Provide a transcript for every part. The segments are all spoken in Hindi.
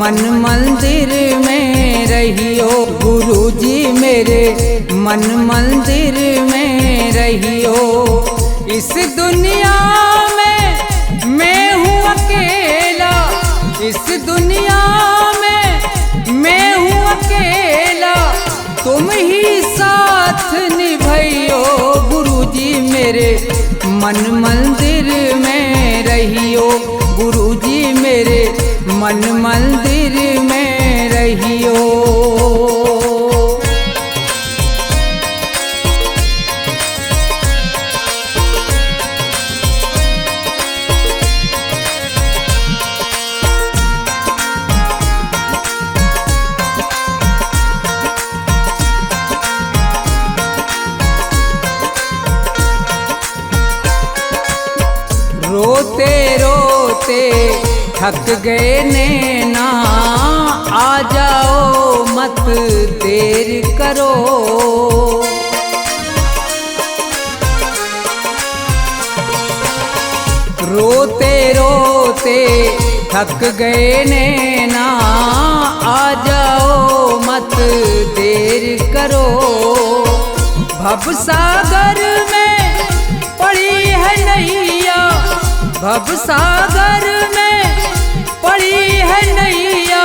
मन मंदिर में रहियो। गुरुजी मेरे मन मंदिर में रहियो। इस दुनिया में मैं हूँ अकेला, इस दुनिया में मैं हूँ अकेला, तुम ही साथ निभाइयो। गुरुजी मेरे मन मंदिर में रहियो। गुरुजी मेरे मन मंदिर में रहियो। रोते रोते थक गए नैना, आ जाओ मत देर करो। रोते रोते थक गए नैना, आ जाओ मत देर करो। भवसागर में पड़ी है नैया, भवसागर में पड़ी है नैया,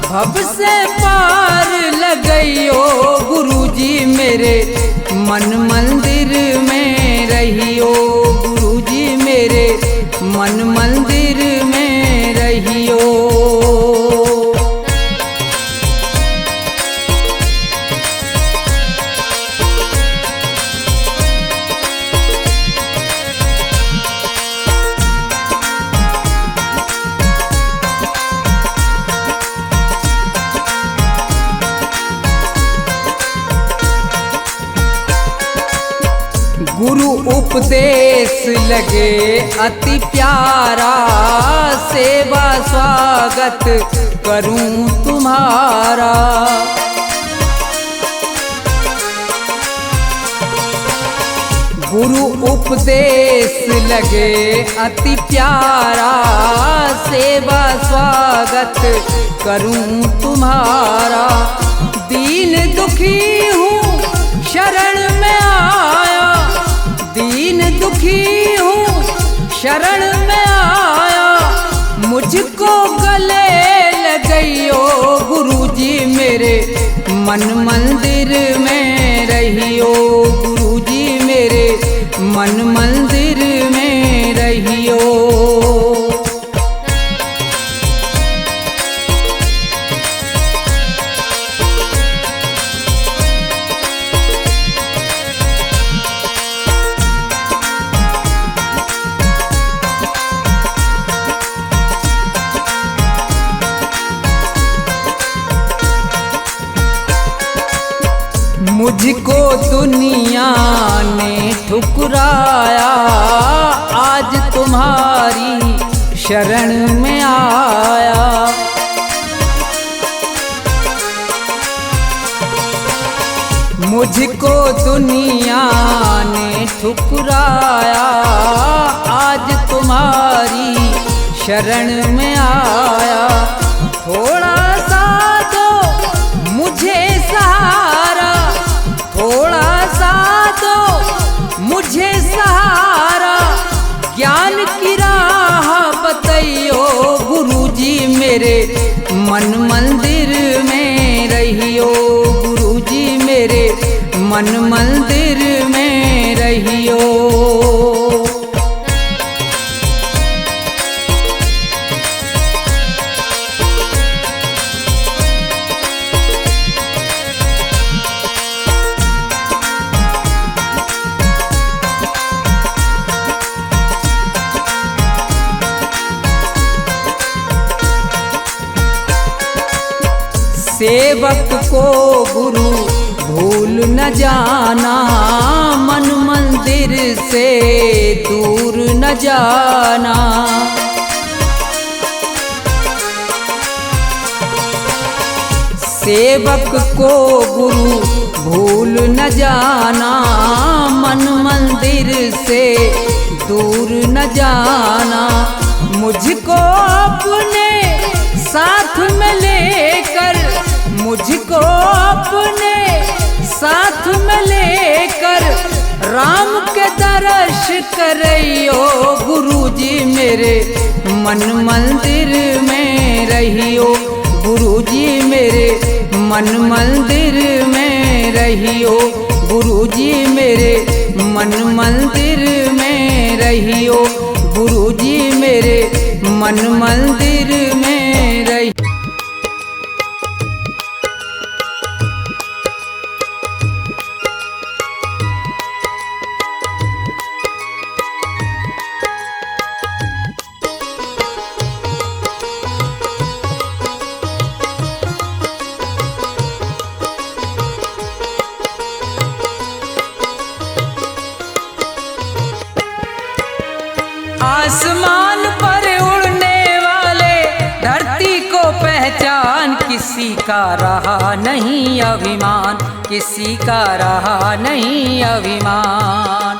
भव से पार लगइयो। गुरुजी मेरे मन मंदिर में रहियो। गुरुजी मेरे मन मंदिर में रहियो। गुरु उपदेश लगे अति प्यारा, सेवा स्वागत करूं तुम्हारा। गुरु उपदेश लगे अति प्यारा, सेवा स्वागत करूं तुम्हारा। दीन दुखी हूँ शरण में आया, दीन दुखी हूँ शरण में आया, मुझको गले लगइयो। गुरुजी मेरे मन मंदिर में रहियो। गुरुजी मेरे मन मंदिर में रहियो। मुझको दुनिया ने ठुकराया, आज तुम्हारी शरण में आया। मुझको दुनिया ने ठुकराया, आज तुम्हारी शरण में आया। थोड़ा सा दो मुझे सहारा, थोड़ा सा दो मुझे सहारा, ज्ञान की राह बताइयो। गुरुजी मेरे मन मंदिर में रहियो। गुरुजी मेरे मन मंदिर में रहियो। सेवक को गुरु भूल न जाना, मन मंदिर से दूर न जाना। सेवक को गुरु भूल न जाना, मन मंदिर से दूर न जाना। मुझको अपने साथ में लेकर, मुझको अपने साथ में लेकर राम के दर्श करइयो गुरुजी मेरे मन मंदिर में रहियो, गुरुजी मेरे मन मंदिर में रहियो, गुरुजी मेरे मन मंदिर में रहियो, गुरुजी मेरे मन मंदिर में रहियो। आसमान पर उड़ने वाले धरती को पहचान, किसी का रहा नहीं अभिमान, किसी का रहा नहीं अभिमान।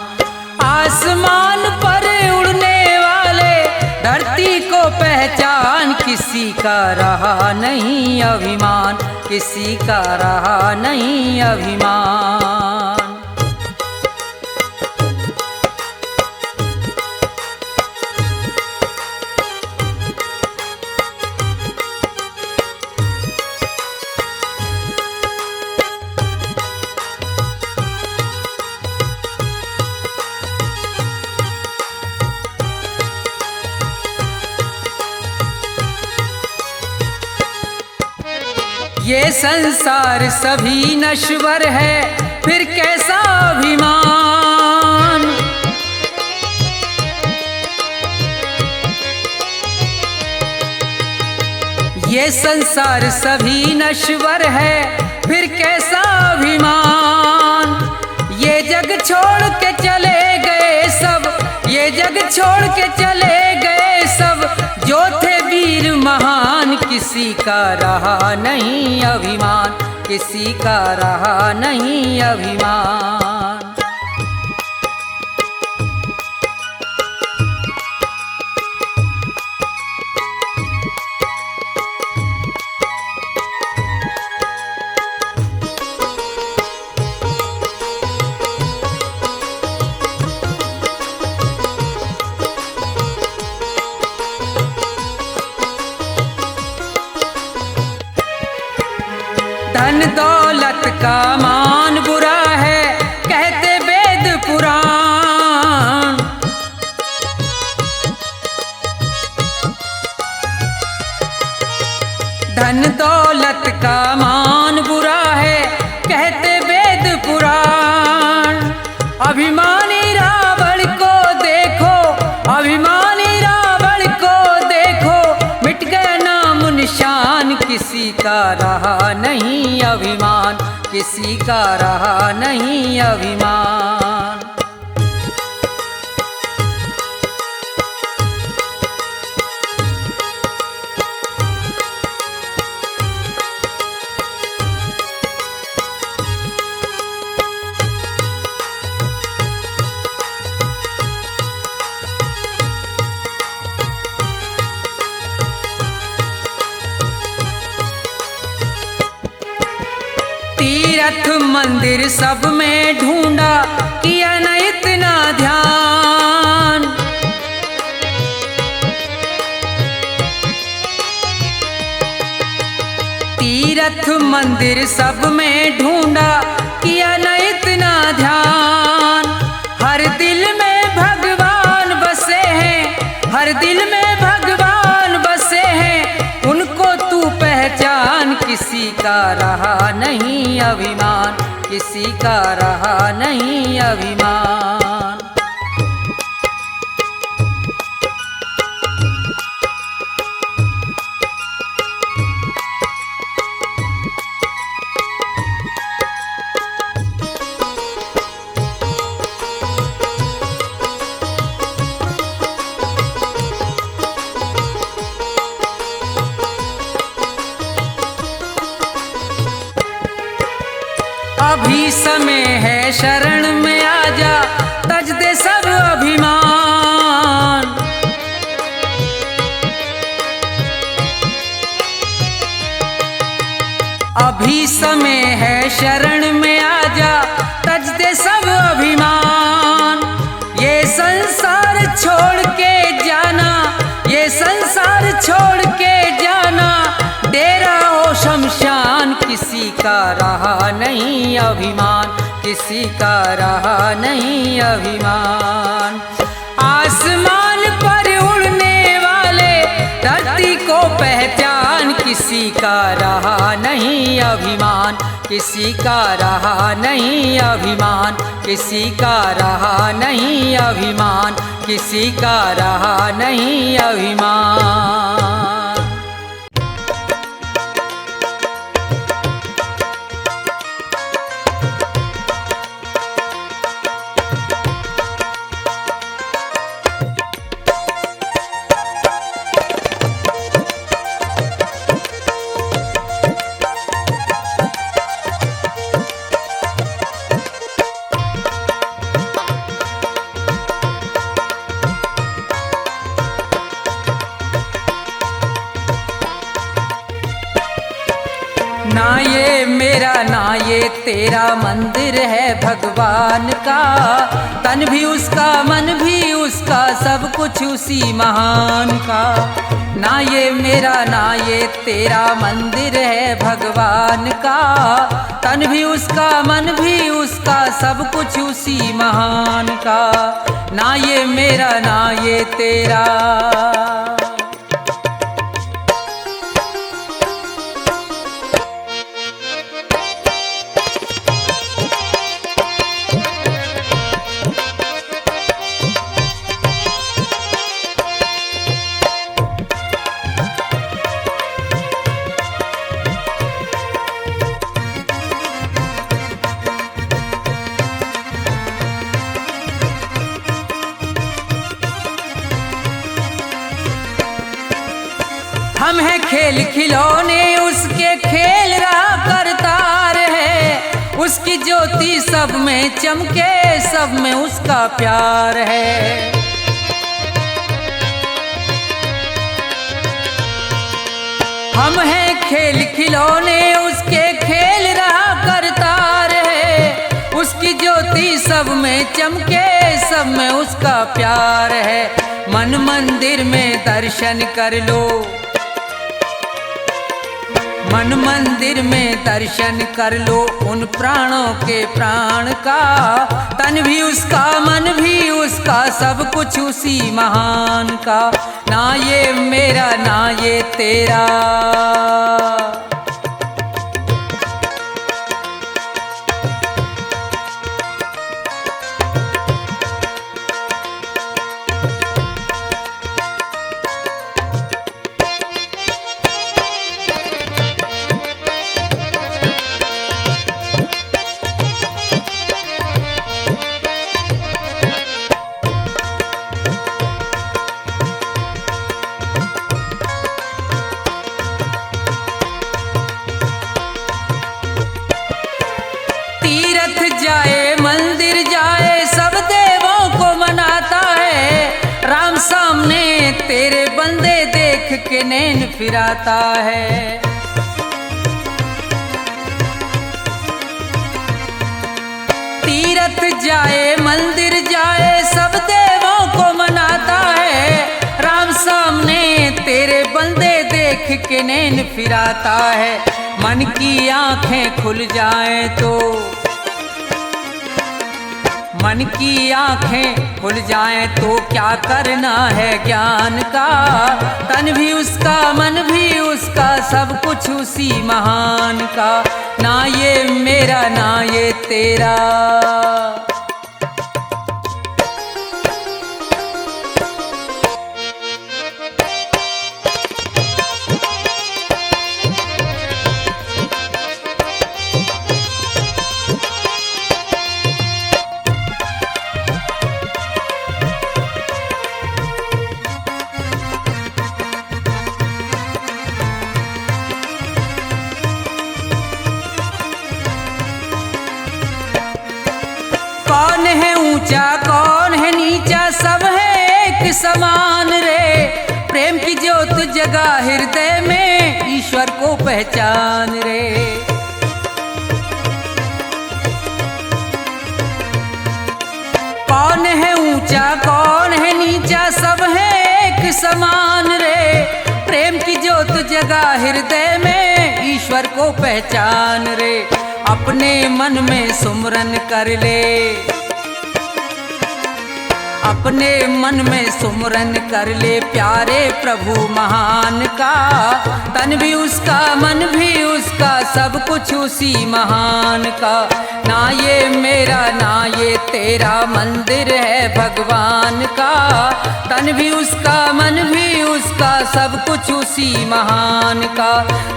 आसमान पर उड़ने वाले धरती को पहचान, किसी का रहा नहीं अभिमान, किसी का रहा नहीं अभिमान। ये संसार सभी नश्वर है, फिर कैसा अभिमान। ये संसार सभी नश्वर है, फिर कैसा अभिमान। ये जग छोड़ के चले गए सब, ये जग छोड़ के चले गए सब, जो थे वीर महान, किसी का रहा नहीं अभिमान, किसी का रहा नहीं अभिमान। धन दौलत का मान बुरा है, कहते वेद पुराण। धन दौलत का मान बुरा है, कहते वेद पुराण। अभिमानी रावण को देखो, अभिमानी रावण को देखो, मिट गया नाम निशान, किसी का रहा नहीं अभिमान, किसी का रहा नहीं अभिमान। तीर्थ मंदिर सब में ढूंढा, किया न इतना ध्यान। तीर्थ मंदिर सब में ढूंढा, किया न इतना ध्यान। हर दिल में भगवान बसे हैं, हर दिल में भगवान बसे हैं, उनको तू पहचान, किसी का रहा नहीं अभिमान, किसी का रहा नहीं अभिमान। अभी समय है शरण में आजा, तज दे सब अभिमान। अभी समय है शरण में आजा, तज दे सब अभिमान। ये संसार छोड़ के जाना, ये संसार छोड़ के जाना, डेरा हो शमशान। किसी का रहा नहीं अभिमान, किसी का रहा नहीं अभिमान। आसमान पर उड़ने वाले धरती को पहचान, किसी का रहा नहीं अभिमान, किसी का रहा नहीं अभिमान, किसी का रहा नहीं अभिमान, किसी का रहा नहीं अभिमान। ना ये मेरा ना ये तेरा मंदिर है भगवान का, तन भी उसका मन भी उसका सब कुछ उसी महान का। ना ये मेरा ना ये तेरा मंदिर है भगवान का, तन भी उसका मन भी उसका सब कुछ उसी महान का। ना ये मेरा ना ये तेरा। हम हैं खेल खिलौने उसके, खेल रहा करतार है। उसकी ज्योति सब में चमके, सब में उसका प्यार है। हम हैं खेल खिलौने उसके, खेल रहा करतार है। उसकी ज्योति सब में चमके, सब में उसका प्यार है। मन मंदिर में दर्शन कर लो, मन मंदिर में दर्शन कर लो उन प्राणों के प्राण का। तन भी उसका मन भी उसका सब कुछ उसी महान का। ना ये मेरा ना ये तेरा। जाए मंदिर जाए सब देवों को मनाता है। राम सामने तेरे बंदे देख के नैन फिराता है। तीरथ जाए मंदिर जाए सब देवों को मनाता है। राम सामने तेरे बंदे देख के नैन फिराता है। मन की आंखें खुल जाएं तो, मन की आंखें खुल जाएं तो क्या करना है ज्ञान का। तन भी उसका मन भी उसका सब कुछ उसी महान का। ना ये मेरा ना ये तेरा। कौन है ऊंचा कौन है नीचा, सब है एक समान रे। प्रेम की ज्योत जगा हृदय में, ईश्वर को पहचान रे। समान रे। प्रेम की ज्योत जगा हृदय में, ईश्वर को पहचान रे। अपने मन में सुमरन कर ले, अपने मन में सुमरन कर ले प्यारे प्रभु महान का। तन भी उसका, मन भी उसका, सब कुछ उसी महान का। ना ये मेरा ना ये तेरा मंदिर है भगवान का। तन भी उसका, मन भी उसका, सब कुछ उसी महान का।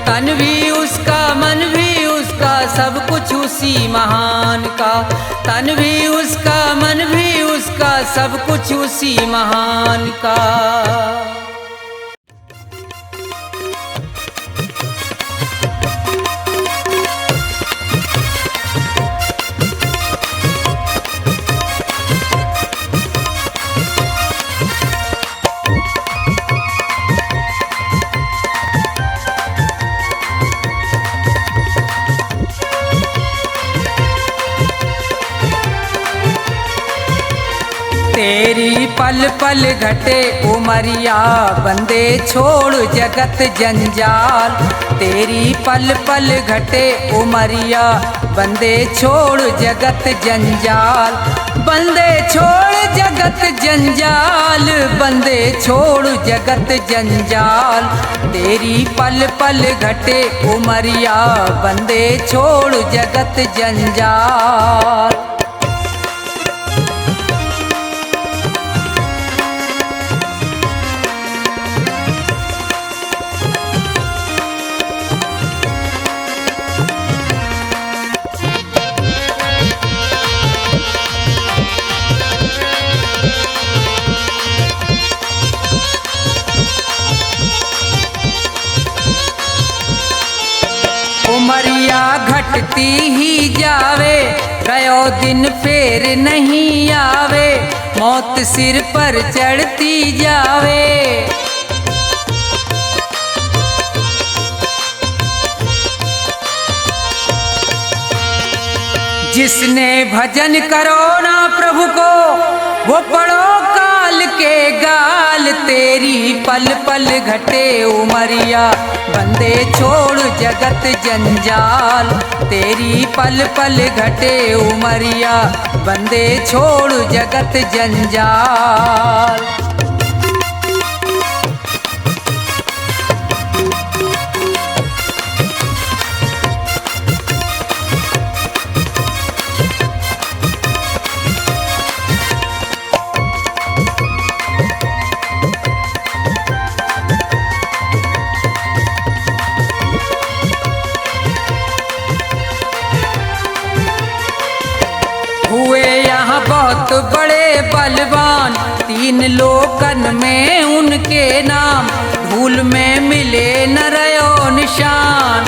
तन भी उसका, मन भी उसका, सब कुछ उसी महान का। तन भी उसका, मन भी उसका, सब कुछ उसी महान का। तेरी पल पल घटे उमरिया, बंदे छोड़ जगत जंजाल। तेरी पल पल घटे उमरिया, बंदे छोड़ जगत जंजाल। बंदे छोड़ जगत जंजाल, बंदे छोड़ जगत जंजाल। तेरी पल पल घटे उमरिया, बंदे छोड़ जगत जंजाल। उमरिया घटती ही जावे, गयो दिन फेर नहीं आवे। मौत सिर पर चढ़ती जावे, जिसने भजन करो ना प्रभु को, वो पढ़ो काल के गाल। तेरी पल पल घटे उमरिया, बंदे छोड़ जगत जंजाल। तेरी पल पल घटे उमरिया, बंदे छोड़ जगत जंजाल। हुए यहाँ बहुत बड़े बलवान, तीन लोकन में उनके नाम। धूल में मिले न रयो निशान,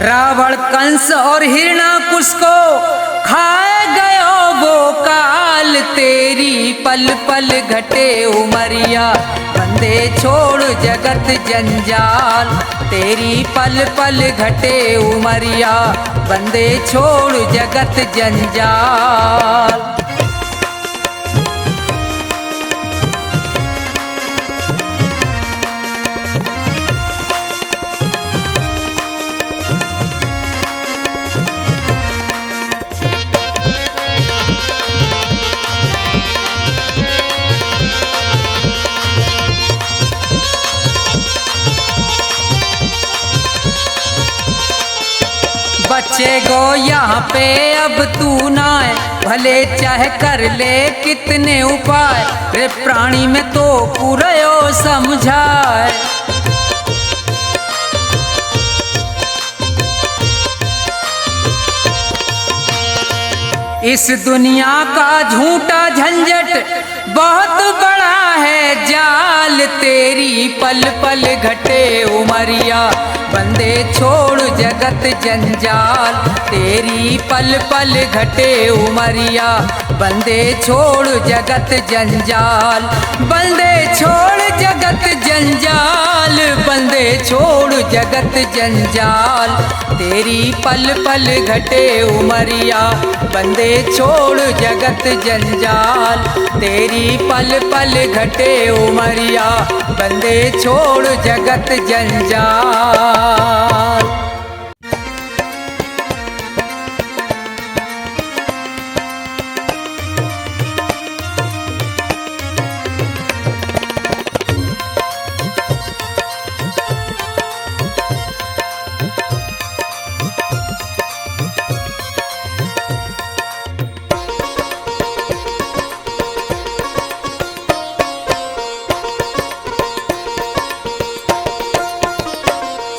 रावण कंस और हिरणाकुश को खाए गयो वो काल। तेरी पल पल घटे उमरिया, बंदे छोड़ जगत जंजाल। तेरी पल पल घटे उमरिया, बंदे छोड़ जगत जंजाल। बच्चे गो यहाँ पे अब तू ना है, भले चाहे कर ले कितने उपाय। रे प्राणी में तो पूरयो समझाए, इस दुनिया का झूठा झंझट बहुत बड़ा है जाल। तेरी पल पल घटे उमरिया, बंदे छोड़ जगत जंजाल। तेरी पल पल घटे उमरिया, बंदे छोड़ जगत जंजाल। बंदे छोड़ जगत जंजाल, बंदे छोड़ जगत जंजाल, तेरी पल पल घटे उमरिया, बंदे छोड़ जगत जंजाल, तेरी पल पल घटे उमरिया, बंदे छोड़ जगत जंजाल।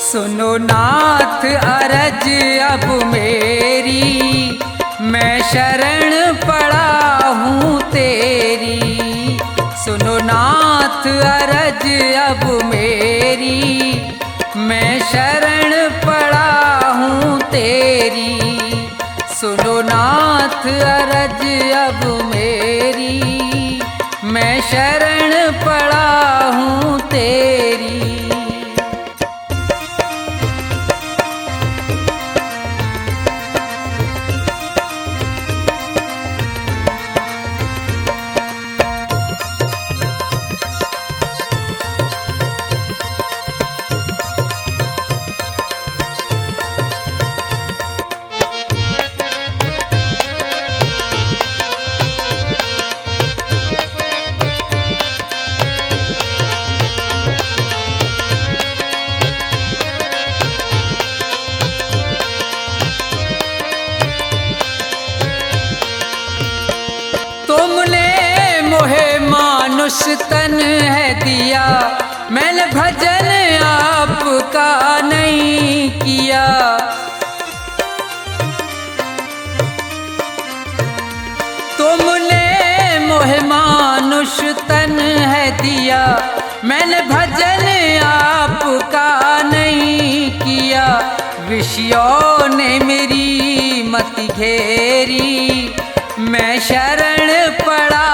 सुनो नाथ अरज अब मेरी, मैं शरण पड़ा हूँ तेरी। सुनो नाथ अरज अब मेरी, मैं शरण पड़ा हूँ तेरी। सुनो नाथ अरज अब मेरी, मैं शरण पड़ा हूँ तेरी। मानुष तन है दिया, मैंने भजन आपका नहीं किया। तुमने मोहे मानुष तन है दिया, मैंने भजन आपका नहीं किया। विषयों ने मेरी मति घेरी, मैं शरण पड़ा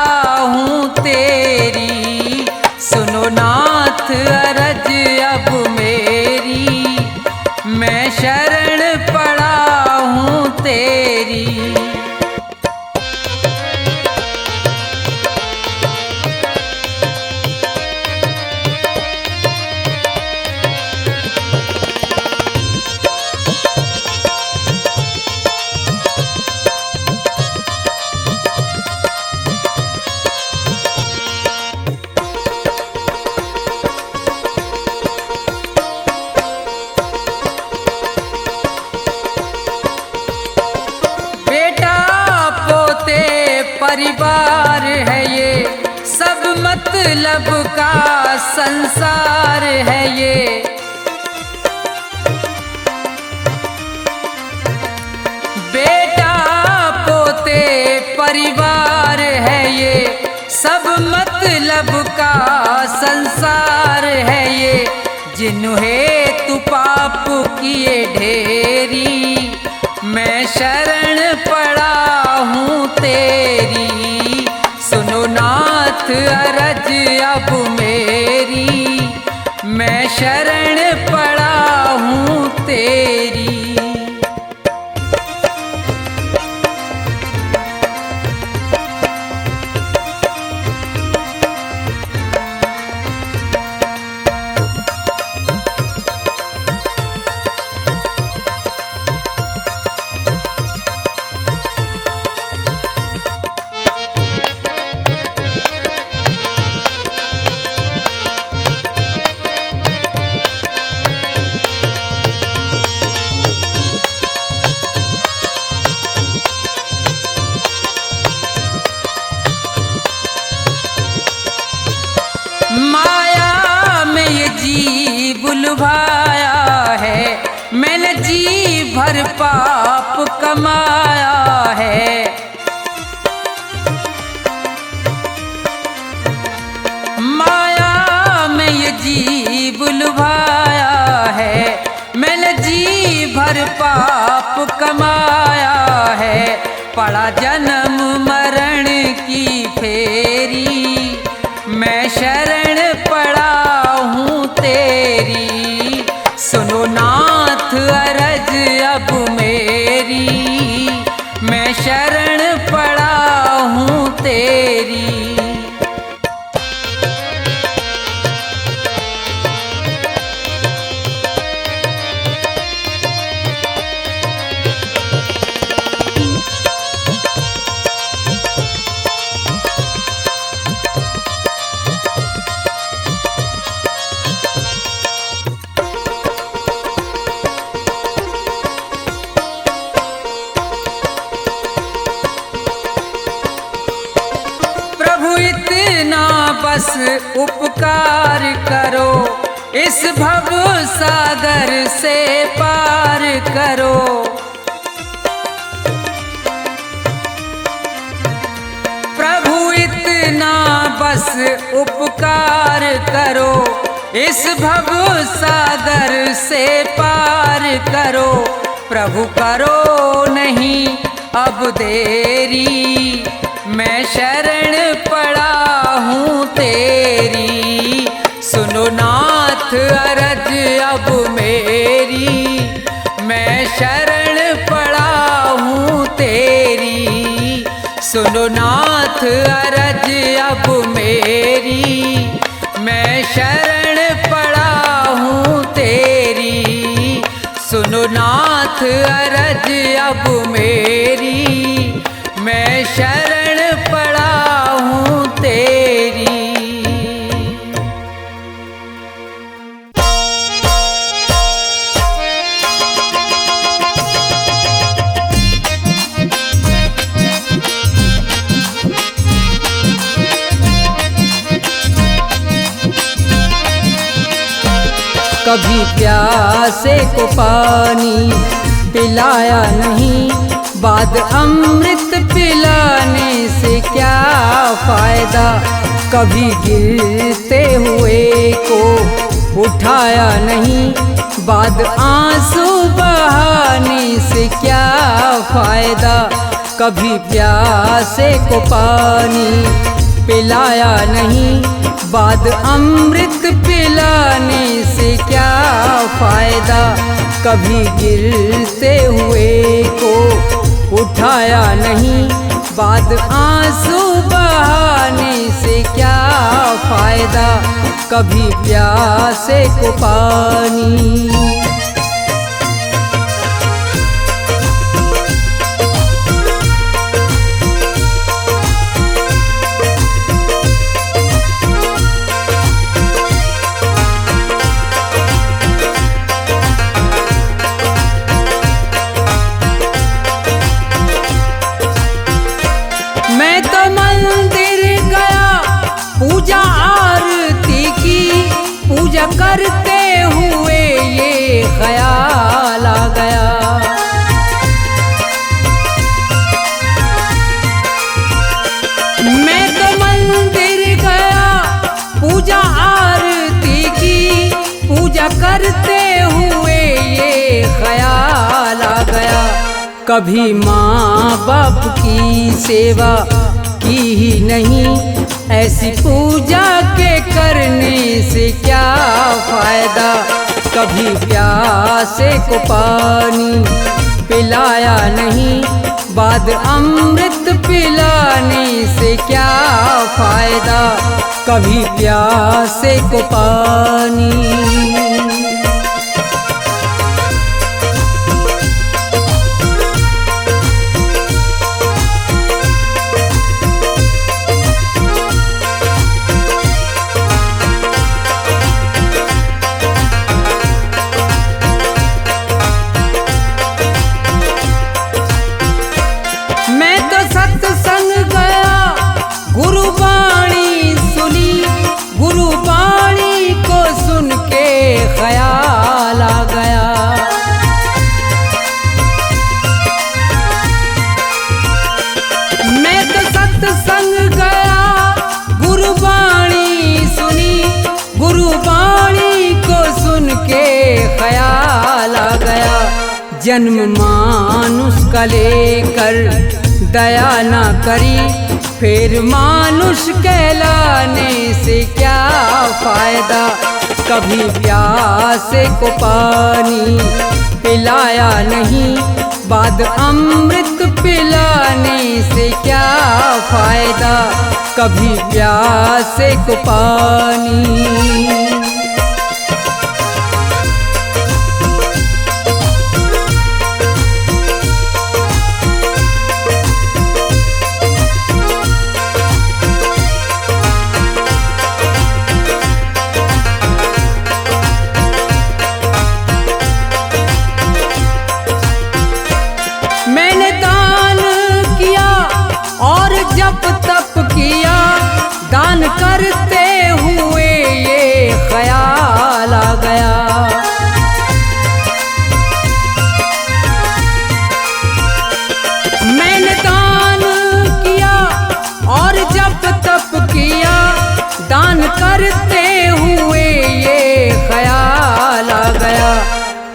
हूँ तेरी। सुनो नाथ अरज अब मेरी, मैं शरण पड़ा हूँ तेरी। परिवार है ये, सब मतलब का संसार है ये। बेटा पोते परिवार है ये, सब मतलब का संसार है ये। जिन्हें तू पाप किए ढेरी, मैं शरण पड़ा हूँ तेरी। सुनो नाथ अरज अब मेरी, मैं शरण पड़ा हूँ तेरी। लुभाया है, मैंने जी भर पाप कमाया है। माया में ये जीव लुभाया है, मैंने जी भर पाप कमाया है। पड़ा जन्म मरण की फेरी, मैं शरण पड़ा हूँ तेरी। सुनो नाथ अरज अब मेरी, मैं शरण पड़ा हूँ तेरी। बस उपकार करो, इस भव सागर से पार करो। प्रभु इतना बस उपकार करो, इस भव सागर से पार करो। प्रभु करो नहीं अब देरी, मैं शरण पड़ा हूँ तेरी। सुनो नाथ अरज अब मेरी, मैं शरण पड़ा हूँ तेरी। सुनो नाथ अरज अब मेरी, मैं शरण पड़ा हूँ तेरी। सुनो नाथ अरज अब मेरी, मैं शरण पड़ा हूँ तेरी। कभी प्यासे को पानी पिलाया नहीं, बाद अमृत पिलाने से क्या फायदा। कभी गिरते हुए को उठाया नहीं, बाद आंसू बहाने से क्या फायदा। कभी प्यासे को पानी पिलाया नहीं, बाद अमृत पिलाने से क्या फायदा। कभी गिरते हुए को उठाया नहीं, बाद आंसू बहाने से क्या फायदा। कभी प्यासे को पानी करते हुए ये ख्याल आ गया। मैं तो मंदिर गया, पूजा आरती की, पूजा करते हुए ये ख्याल आ गया। कभी माँ बाप की सेवा की ही नहीं, ऐसी पूजा के करने से क्या फायदा। कभी प्यासे को पानी पिलाया नहीं, बाद अमृत पिलाने से क्या फायदा। कभी प्यासे को पानी ख्याल आ गया। मैं तो सत्संग गया, गुरुवाणी सुनी, गुरुवाणी को सुन के ख्याल आ गया। जन्म मानुष का लेकर दया ना करी, फिर मानुष कहलाने से क्या फायदा। कभी प्यासे को पानी पिलाया नहीं, बाद अमृत पिलाने से क्या फायदा, कभी प्यासे को पानी। मैंने दान किया और जप तप किया, दान करते हुए ये ख्याल आ गया। मैंने दान किया और जप तप किया, दान करते हुए ये ख्याल आ गया।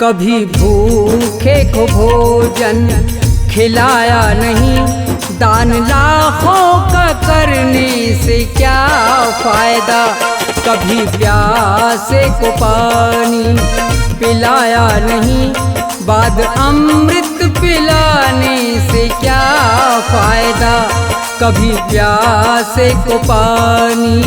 कभी भूखे को भोजन खिलाया नहीं, दान लाखों का करने से क्या फायदा, कभी प्यासे को पानी पिलाया नहीं, बाद अमृत पिलाने से क्या फायदा, कभी प्यासे को पानी।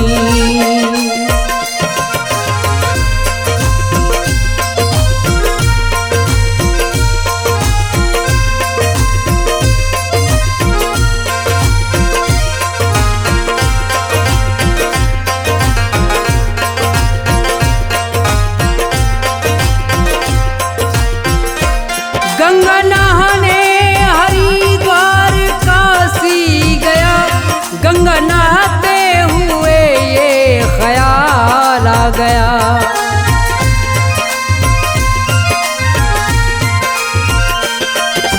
गंगा नहाने हरिद्वार काशी गया, गंगा नहाते हुए ये ख्याल आ गया।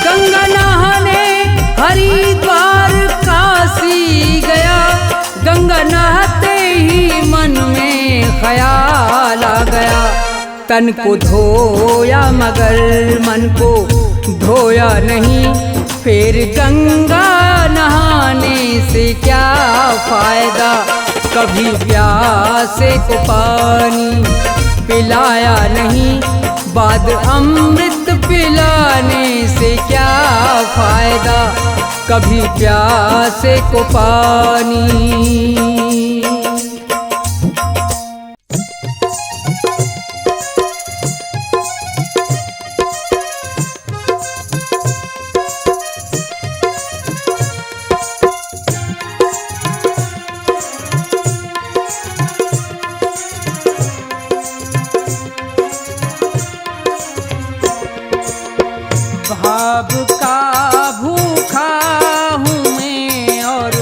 गंगा नहाने हरिद्वार काशी गया, गंगा नहाते ही मन में ख्याल आ गया। तन को धोया मगर मन को धोया नहीं, फिर गंगा नहाने से क्या फायदा, कभी प्यासे को पानी पिलाया नहीं, बाद अमृत पिलाने से क्या फायदा, कभी प्यासे को पानी। भाव का भूखा हूँ मैं और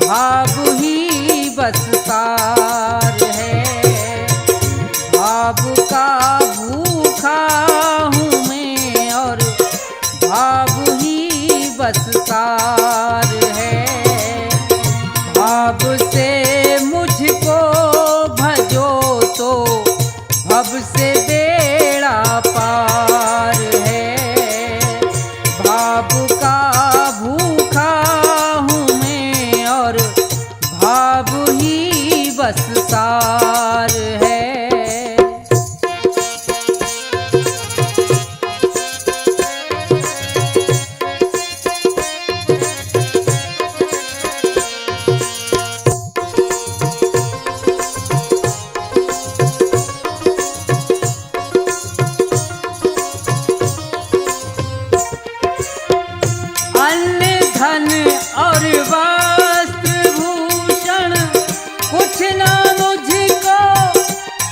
भाव ही बस सार है, भाव का भूखा हूँ मैं और भाव ही बस सार है। भाव से मुझको भजो तो भव से बेड़ा पार है, भाव का भूखा हूँ मैं और भाव ही बस सार है। धन और वस्त्र भूषण कुछ ना मुझको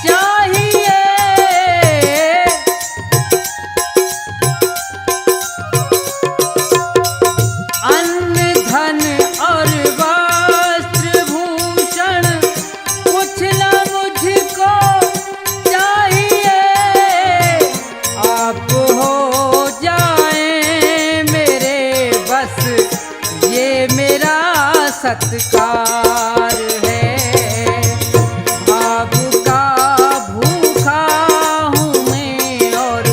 चाहिए, अन्न धन और वस्त्र भूषण कुछ ना मुझको चाहिए। आप हो जाए मेरे बस ये मेरा सत्कार है। भाव का भूखा हूँ मैं और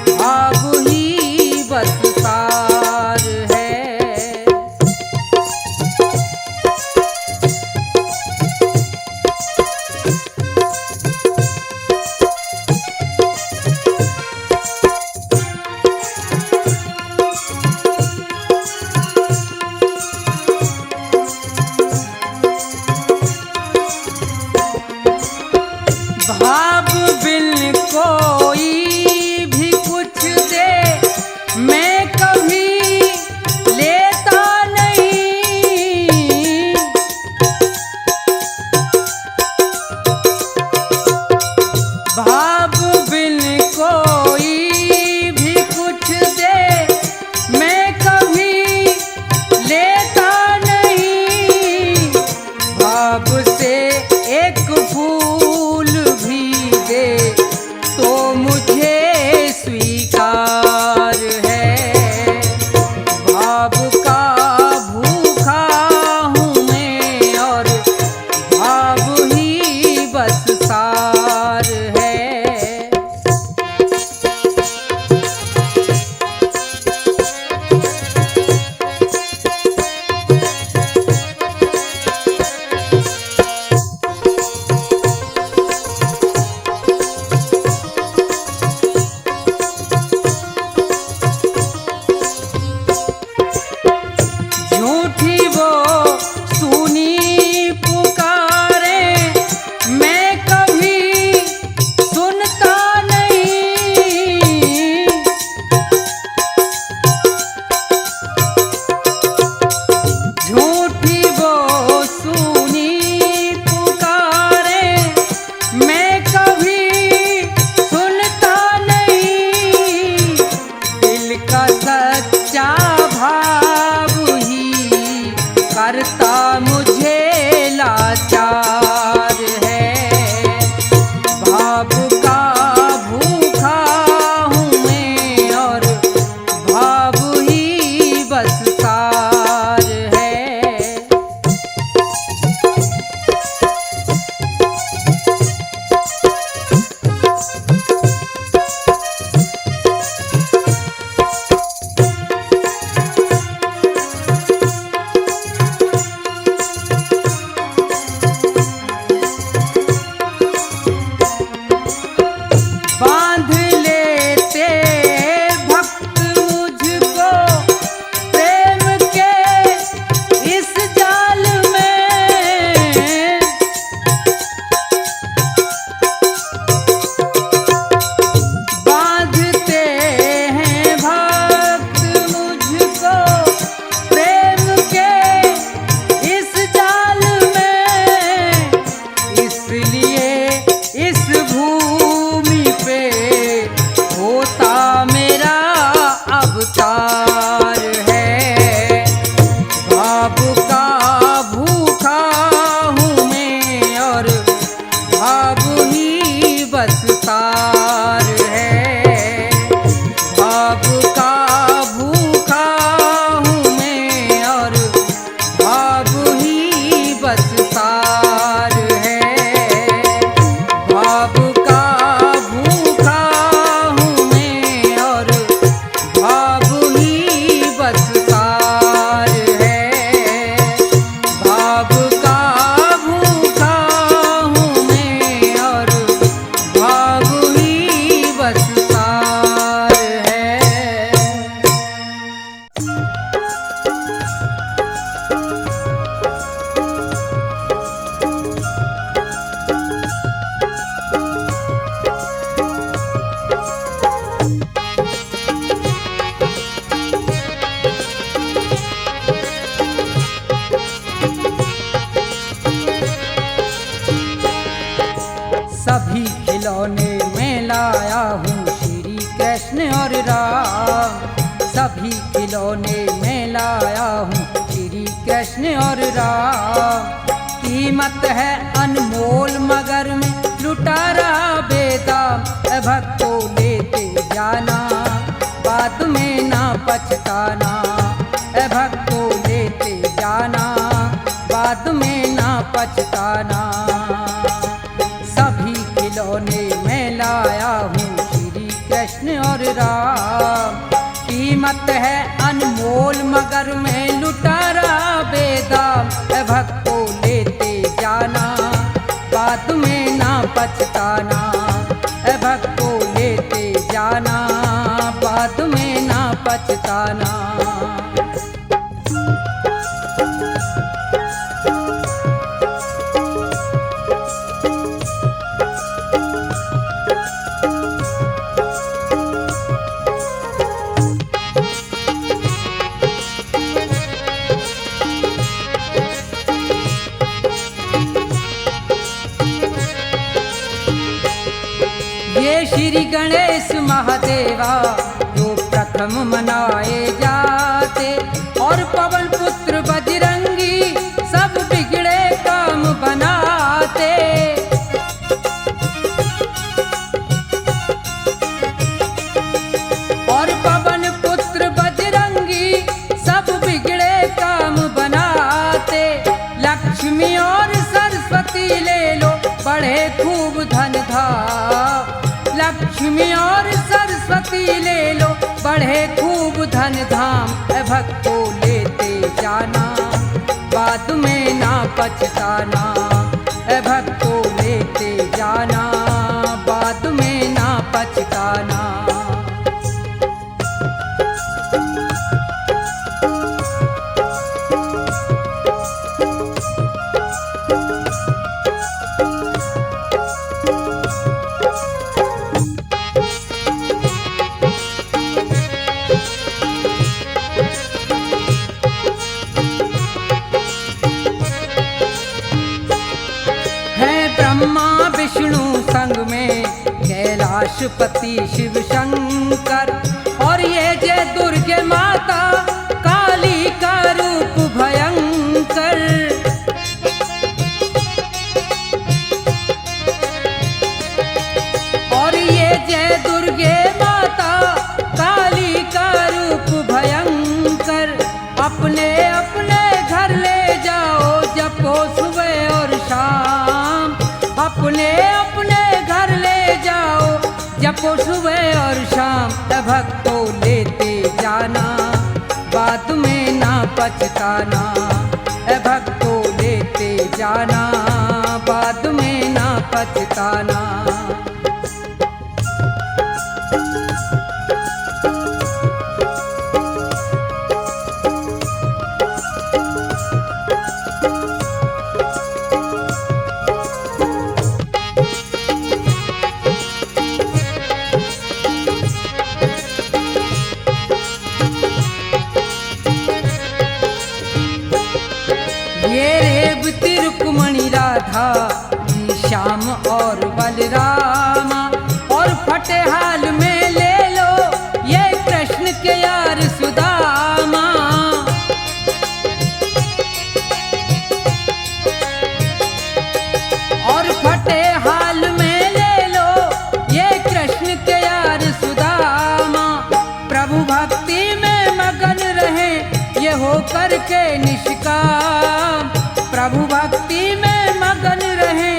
भाव ही बस सार है। भाव बिन कोई भी कुछ दे मैं कभी लेता नहीं। भाव बिन कोई भी कुछ दे मैं कभी लेता नहीं। भाव से एक फूल भी दे तो मुझे स्वीकार है। भाव का भूखा हूँ मैं और भाव ही बस सार है। झूठी वो सुनी पुकारे मैं कभी सुनता नहीं। झूठी वो सुनी पुकारे मैं कभी सुनता नहीं। दिल का सच्चा भाव ही करता मुझे लाचार है। भाव का भूखा हूँ मैं और भाव ही बस सार है। बांध लेते भक्त मुझको प्रेम के इस जाल में। बांधते हैं भक्त मुझको प्रेम के इस जाल में। इसलिए इस भूमि पे होता मेरा अवतार है। भाव का भूखा हूँ मैं और भाव ही बस सार है। भाव का भूखा हूँ मैं और भाव ही बस सार है। भाव का भूखा हूँ मैं और भाव ही बस सार है। भाव का भूखा हूँ मैं और भाव ही बस सार है। सभी खिलौने में लाया हूँ श्री कृष्ण और राम। सभी खिलौने में लाया हूँ श्री कृष्ण और राम। कीमत है अनमोल मगर में लुटारा बेदाम। भक्तों लेते जाना बाद में ना पछताना। भक्तों लेते जाना बाद में ना पछताना। सभी खिलौने में लाया हूँ श्री कृष्ण और राम। कीमत है अनमोल मगर में लुटारा बेदाम। भक्तों लेते जाना बाद में ना पछताना। भक्तों लेते जाना बाद में ना पछताना। ये श्री गणेश महादेवा जो प्रथम मनाए जाते, और पवन पुत्र बजरंगी सब बिगड़े काम बनाते। और पवन पुत्र बजरंगी सब बिगड़े काम बनाते। लक्ष्मी और सरस्वती ले लो बढ़े खूब धन धाम। लक्ष्मी और सरस्वती ले लो बढ़े खूब धन धाम। भक्तों लेते जाना बाद में ना पछताना। भक्तों लेते जाना बाद में ना पछताना। ब्रह्मा विष्णु संग में कैलाशपति शिव शंकर, और ये जय दुर्गे माता काली का रूप भयंकर। और ये जय दुर्गे माता काली का रूप भयंकर। अपने अपने घर ले जाओ जपो सुबह और शाम। अपने अपने घर ले जाओ जपो सुबह और शाम। भक्तों लेते जाना बाद में ना पछताना। भक्तों लेते जाना बाद में ना पछताना। ये रेवती रुक्मणी राधा श्याम और बलरामा, और फटेहाल में ले लो ये कृष्ण के यार सुदामा। और फटेहाल में ले लो ये कृष्ण के यार सुदामा। प्रभु भक्ति में मगन रहे ये हो करके निष्काम। प्रभु भक्ति में मगन रहे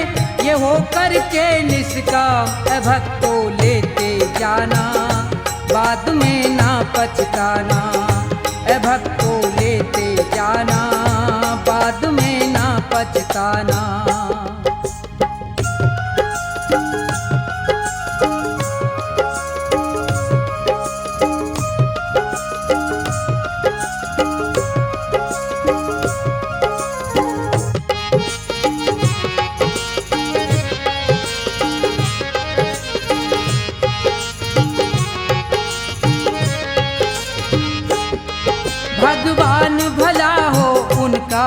ये हो करके निष्काम। भक्तों लेते जाना बाद में ना पछताना। भक्तों लेते जाना बाद में ना पछताना। भगवान भला हो उनका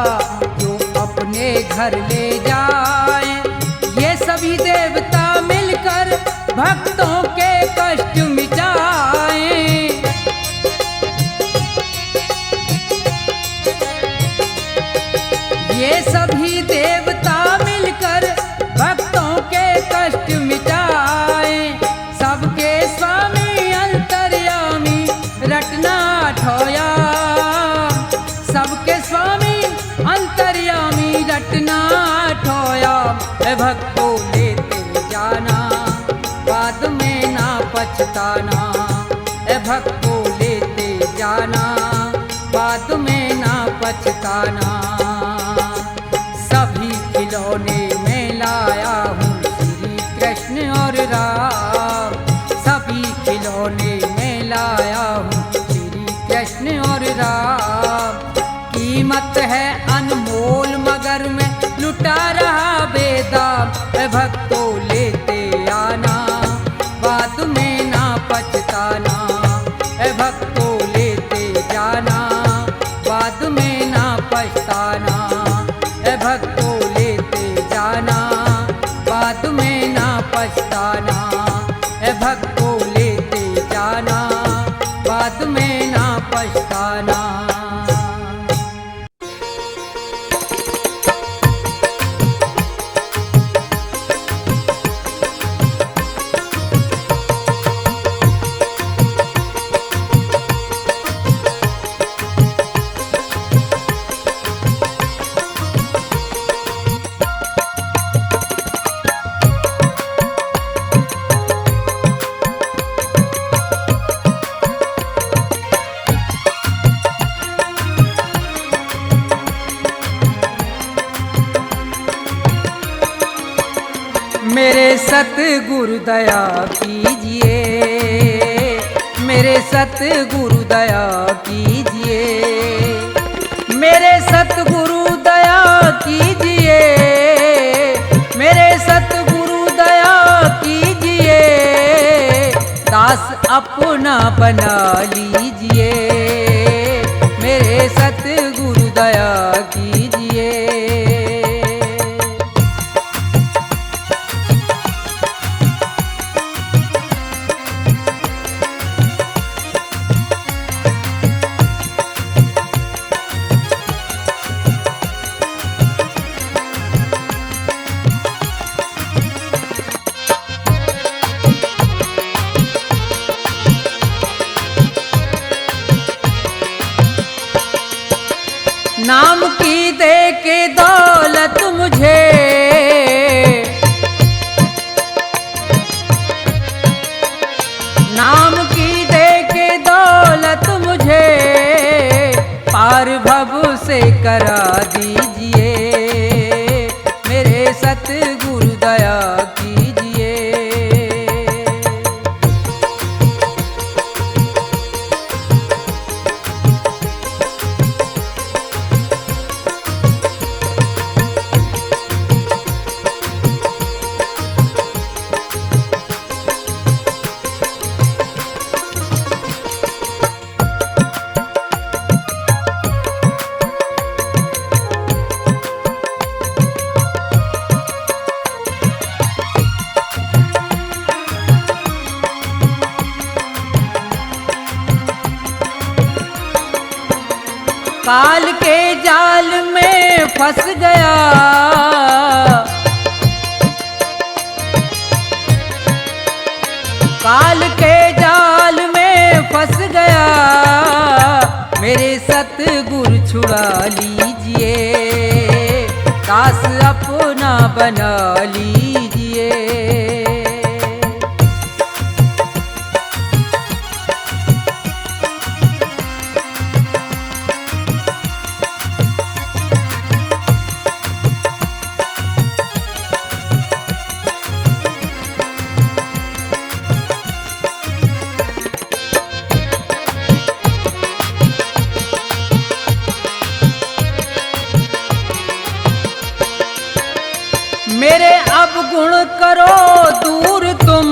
जो अपने घर ले जाए। ये सभी देवता मिलकर भक्तों के कष्ट मिटाएं। ये सभी देवता मिलकर भक्तों के कष्ट मिटाएं। सबके स्वामी अंतर्यामी रटना ठोया। सबके स्वामी अंतर्यामी रटना ठोया। भक्तों लेते जाना बाद में ना पछताना। भक्तों लेते जाना बाद में ना पछताना। सभी खिलौने में लाया हूँ श्री कृष्ण और राम। सभी खिलौने में लाया हूँ श्री कृष्ण और राम। कीमत है अनमोल मगर मैं लुटा रहा बेदाम। भक्तों लेते आना बाद में ना पछताना। भक्तों लेते जाना बाद में ना पछताना। भक्तों लेते जाना बाद में ना पछताना। ए भक्तो लेते जाना, बाद में ना पछताना। मेरे सतगुरु दया कीजिए, मेरे सतगुरु दया कीजिए, मेरे सतगुरु दया कीजिए, मेरे सतगुरु दया कीजिए, दास अपना बना लीजिए, मेरे सतगुरु दया कीजिए। नाम की दे के दौलत मुझे, नाम की दे के दौलत मुझे, पार भव से करा दीजिए, मेरे सतगुरु दया कीजिए। काल के जाल में फंस गया, काल के जाल में फंस गया, मेरे सतगुरु छुड़ा लीजिए, दास अपना बना लीजिए। मेरे अवगुण करो दूर तुम,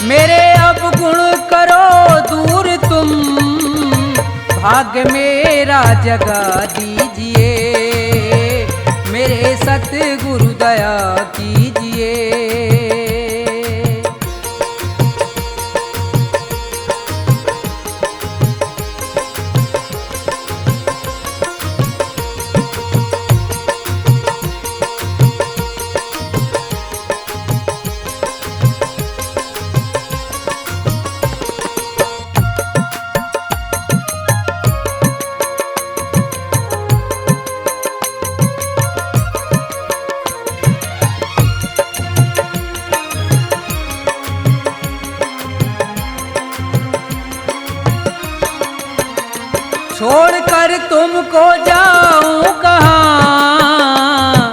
मेरे अवगुण करो दूर तुम, भाग्य मेरा जगा दीजिए, मेरे सतगुरु दया कीजिए। छोड़कर तुमको जाऊं कहाँ,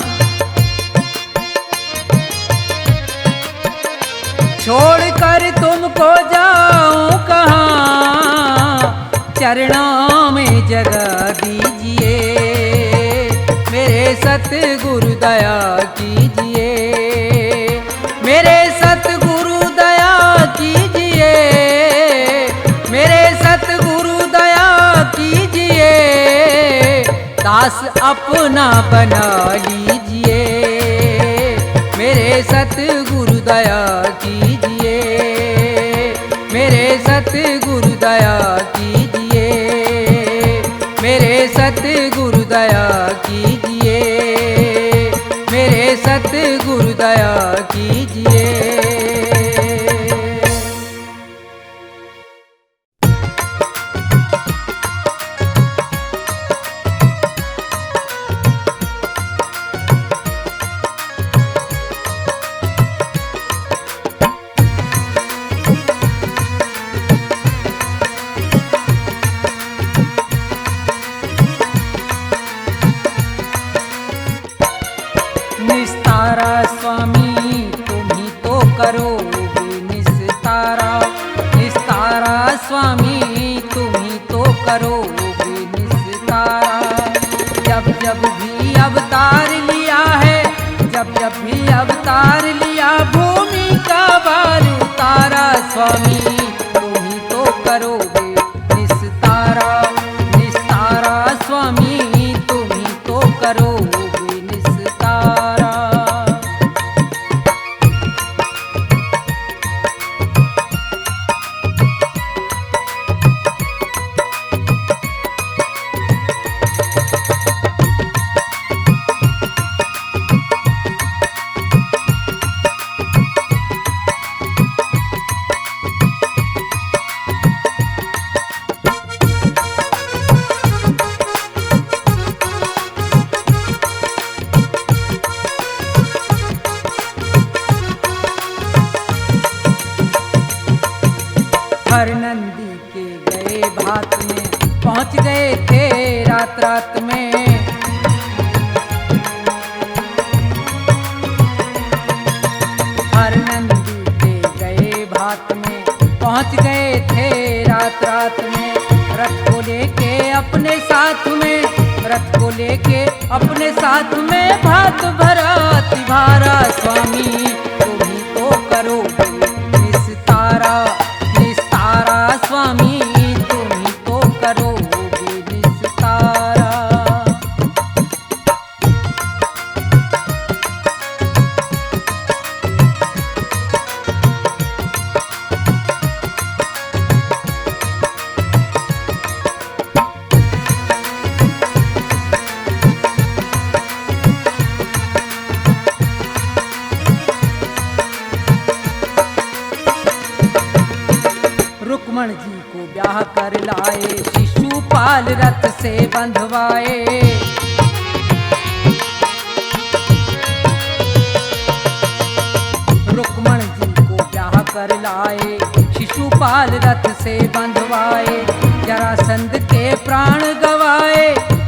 छोड़कर तुमको जाऊं कहाँ, चरणों में जगह दीजिए, मेरे सतगुरु दया कीजिए, मेरे सतगुरु दया कीजिए, मेरे सतगुरु दया कीजिए, दास अप अपना बना लीजिए। मेरे सतगुरु दया कीजिए, मेरे सतगुरु दया कीजिए, मेरे सतगुरु दया कीजिए, मेरे सतगुरु दया कीजिए। निस्तारा स्वामी तुम ही तो करोगे निस्तारा, निस्तारा स्वामी तुम ही तो करोगे निस्तारा। जब जब भी अवतार लिया है, जब जब भी अवतार लिया, भूमि का भार उतारा स्वामी तुम ही तो करोगे निस्तारा, निस्तारा स्वामी तुम ही तो करोगे निस्तारा। हर नंदी के गए भात में पहुंच गए थे रात रात में। हर नंदी के गए भात में पहुंच गए थे रात रात में। रथ को लेके अपने साथ में, रथ को लेके अपने साथ में, भात भरा तिभारा स्वामी तुम ही तो करोगे निस्तारा, निस्तारा स्वामी तुम ही तो करोगे निस्तारा। रुक्मण जी को ब्याह कर लाए, शिशुपाल रथ से बंधवाए। रुक्मण जी को ब्याह कर लाए, शिशुपाल रथ से बंधवाए। जरासंध के प्राण गवाए,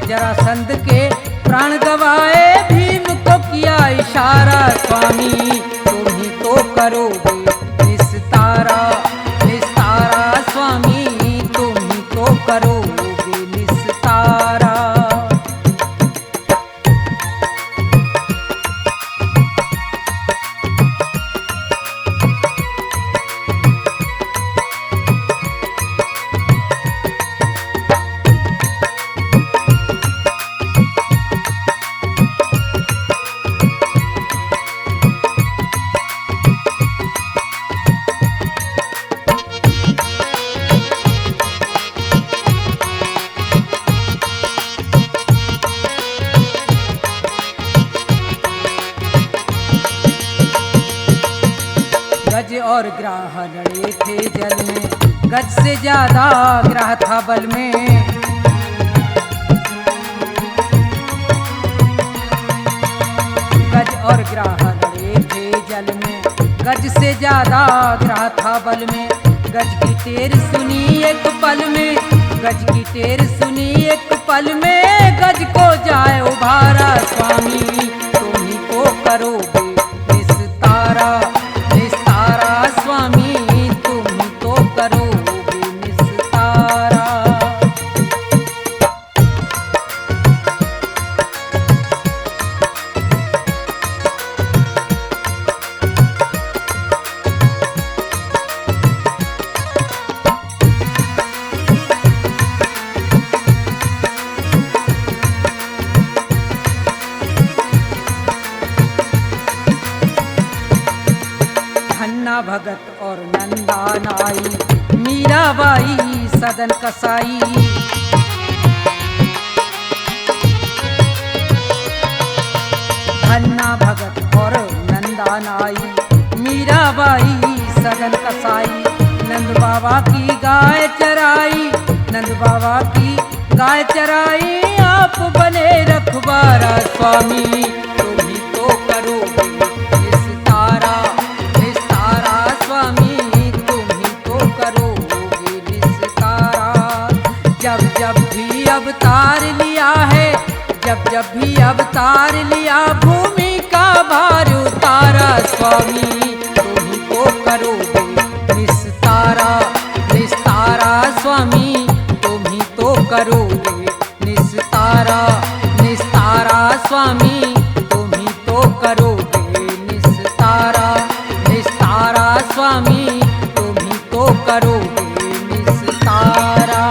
जरासंध के प्राण गवाए। भीम को किया इशारा स्वामी तुम ही तो करोगे निस्तारा, निस्तारा स्वामी तुम ही तो करोगे निस्तारा। गज और ग्राह लड़े थे जल में, गज से ज्यादा ग्राह था बल में। गज और ग्राह लड़े थे जल में, गज से ज्यादा ग्राह था बल में। गज की टेर सुनी एक पल में, गज की टेर सुनी एक पल में। गज को जाए उभारा स्वामी तुम ही तो करोगे निस्तारा, निस्तारा स्वामी तुम ही तो करोगे निस्तारा। भगत और नंदा नाई, मीराबाई सदन कसाई। धन्ना भगत और नंदा नाई, मीराबाई सदन कसाई। नंद बाबा की गाय चराई, नंद बाबा की गाय चराई। आप बने रखवारा स्वामी, तुम ही तो करोगे निस्तारा, निस्तारा स्वामी, तुम ही तो करोगे निस्तारा। जब जब भी अवतार लिया है, जब जब भी अवतार लिया, भूमि का भार उतारा स्वामी, तुम ही तो करोगे निस्तारा, निस्तारा स्वामी, तुम ही तो करोगे निस्तारा, निस्तारा स्वामी, तुम ही तो करोगे निस्तारा, निस्तारा स्वामी, तुम ही तो करोगे निस्तारा।